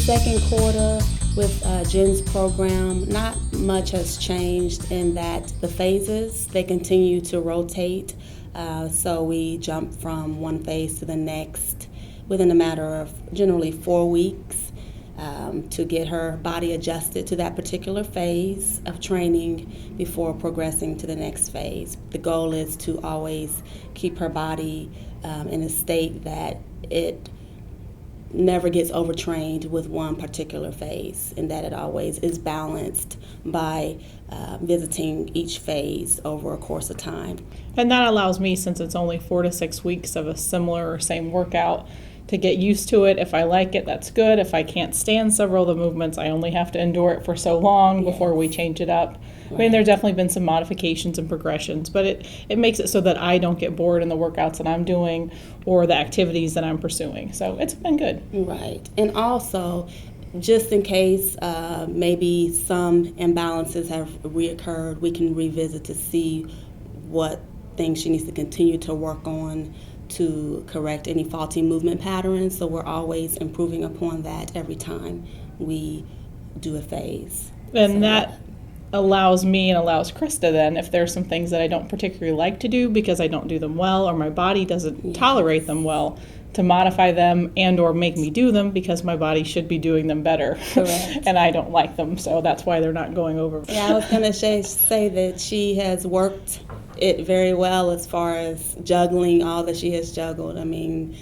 second quarter with Jen's program, not much has changed in that the phases, they continue to rotate. So we jump from one phase to the next within a matter of generally 4 weeks to get her body adjusted to that particular phase of training before progressing to the next phase. The goal is to always keep her body in a state that it never gets overtrained with one particular phase, and that it always is balanced by visiting each phase over a course of time. And that allows me, since it's only 4 to 6 weeks of a similar or same workout, to get used to it. If I like it, that's good. If I can't stand several of the movements, I only have to endure it for so long before we change it up. Right. I mean, there's definitely been some modifications and progressions, but it makes it so that I don't get bored in the workouts that I'm doing or the activities that I'm pursuing. So it's been good. Right. And also, just in case maybe some imbalances have reoccurred, we can revisit to see what things she needs to continue to work on to correct any faulty movement patterns. So we're always improving upon that every time we do a phase. And that allows me and allows Christa then, if there's some things that I don't particularly like to do because I don't do them well or my body doesn't tolerate them well, to modify them and or make me do them because my body should be doing them better. Correct. And I don't like them, so that's why they're not going over. Yeah, I was going to say that she has worked it very well as far as juggling all that she has juggled. I mean,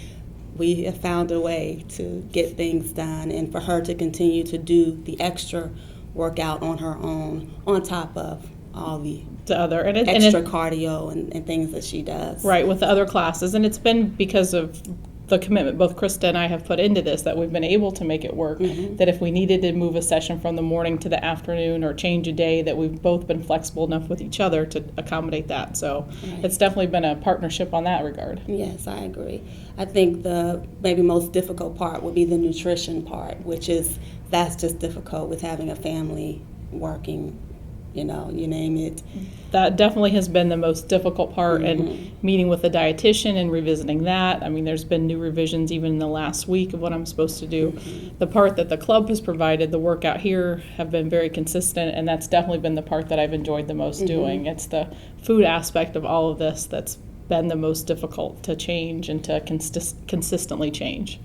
we have found a way to get things done, and for her to continue to do the extra workout on her own on top of all the other extra cardio and things that she does. Right, with the other classes. And it's been because of the commitment both Christa and I have put into this that we've been able to make it work. Mm-hmm. That if we needed to move a session from the morning to the afternoon or change a day, that we've both been flexible enough with each other to accommodate that. So It's definitely been a partnership on that regard. Yes, I agree. I think the maybe most difficult part would be the nutrition part, that's just difficult with having a family working, you name it. That definitely has been the most difficult part, and meeting with the dietitian and revisiting that. I mean, there's been new revisions even in the last week of what I'm supposed to do. The part that the club has provided, the workout here, have been very consistent, and that's definitely been the part that I've enjoyed the most doing. It's the food aspect of all of this that's been the most difficult to change and to consistently change.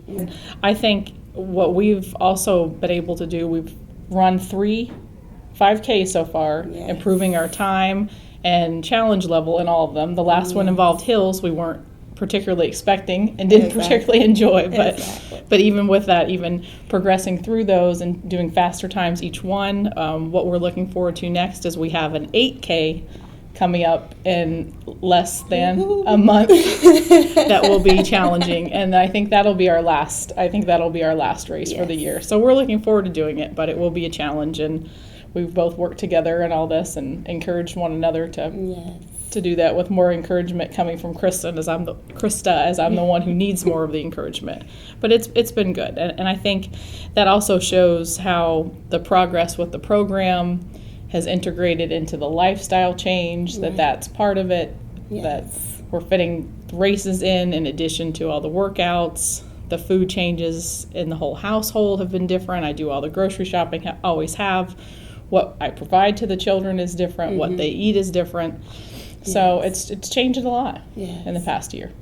I think what we've also been able to do, we've run 3 5K so far, improving our time and challenge level in all of them. The last one involved hills we weren't particularly expecting and didn't particularly enjoy, but even with that, even progressing through those and doing faster times each one, what we're looking forward to next is we have an 8K coming up in less than a month that will be challenging, and I think that'll be our last race for the year. So we're looking forward to doing it, but it will be a challenge, and we've both worked together in all this and encouraged one another to do that, with more encouragement coming from Christa as I'm the one who needs more of the encouragement. But it's been good, and I think that also shows how the progress with the program has integrated into the lifestyle change, that's part of it, that we're fitting races in addition to all the workouts. The food changes in the whole household have been different. I do all the grocery shopping, always have. What I provide to the children is different. What they eat is different. So it's changed a lot in the past year.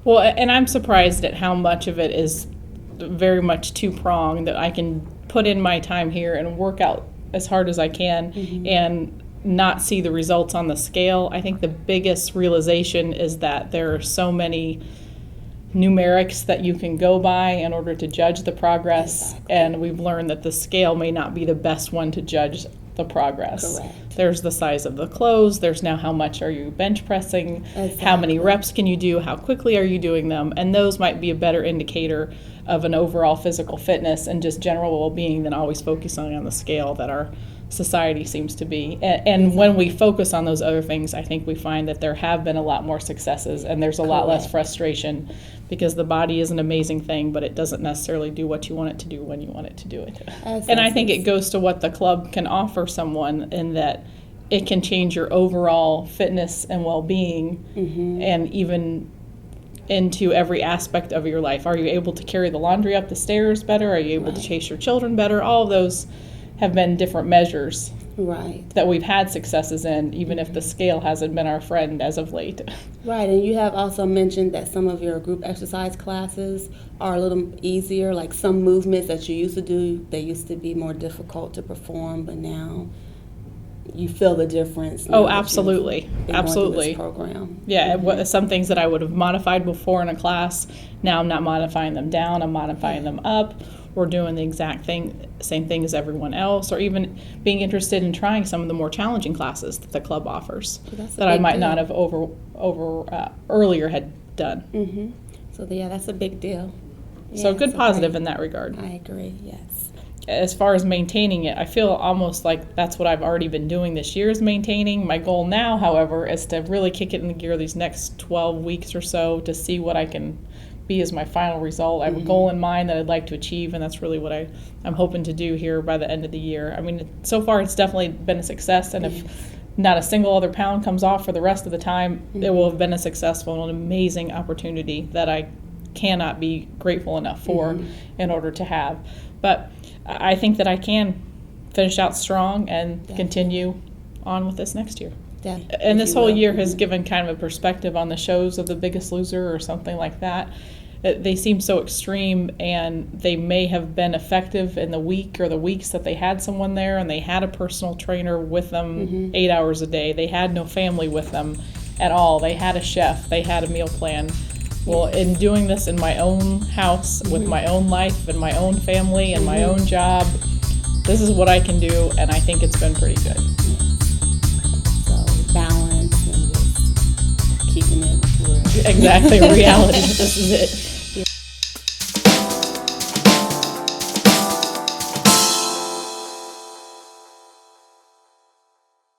Well, and I'm surprised at how much of it is very much two-pronged, that I can put in my time here and work out as hard as I can and not see the results on the scale. I think the biggest realization is that there are so many numerics that you can go by in order to judge the progress, and we've learned that the scale may not be the best one to judge the progress. Correct. There's the size of the clothes, there's now how much are you bench pressing, how many reps can you do, how quickly are you doing them, and those might be a better indicator of an overall physical fitness and just general well-being than always focusing on the scale that our society seems to be. And when we focus on those other things, I think we find that there have been a lot more successes, and there's a lot less frustration, because the body is an amazing thing, but it doesn't necessarily do what you want it to do when you want it to do it. And I think it goes to what the club can offer someone, in that it can change your overall fitness and well-being, and even into every aspect of your life. Are you able to carry the laundry up the stairs better? Are you able to chase your children better? All of those have been different measures that we've had successes in, even if the scale hasn't been our friend as of late. Right, and you have also mentioned that some of your group exercise classes are a little easier, like some movements that you used to do, they used to be more difficult to perform, but now you feel the difference. Oh, absolutely. Absolutely. This program. Yeah, some things that I would have modified before in a class, now I'm not modifying them down, I'm modifying them up. We're doing the exact same thing as everyone else, or even being interested in trying some of the more challenging classes that the club offers that I might not have earlier had done. Mm-hmm. So yeah, that's a big deal. So good positive in that regard. I agree, yes. As far as maintaining it, I feel almost like that's what I've already been doing this year, is maintaining. My goal now, however, is to really kick it into gear these next 12 weeks or so to see what I can be as my final result. I have a goal in mind that I'd like to achieve, and that's really what I'm hoping to do here by the end of the year. I mean, so far it's definitely been a success, and if not a single other pound comes off for the rest of the time, it will have been a successful and amazing opportunity that I cannot be grateful enough for in order to have. But I think that I can finish out strong and continue on with this next year. And this whole year has given kind of a perspective on the shows of The Biggest Loser or something like that. They seem so extreme, and they may have been effective in the week or the weeks that they had someone there and they had a personal trainer with them 8 hours a day. They had no family with them at all. They had a chef. They had a meal plan. Well, in doing this in my own house with my own life and my own family and my own job, this is what I can do, and I think it's been pretty good. Balance and just keeping it real. Exactly, reality. This is it.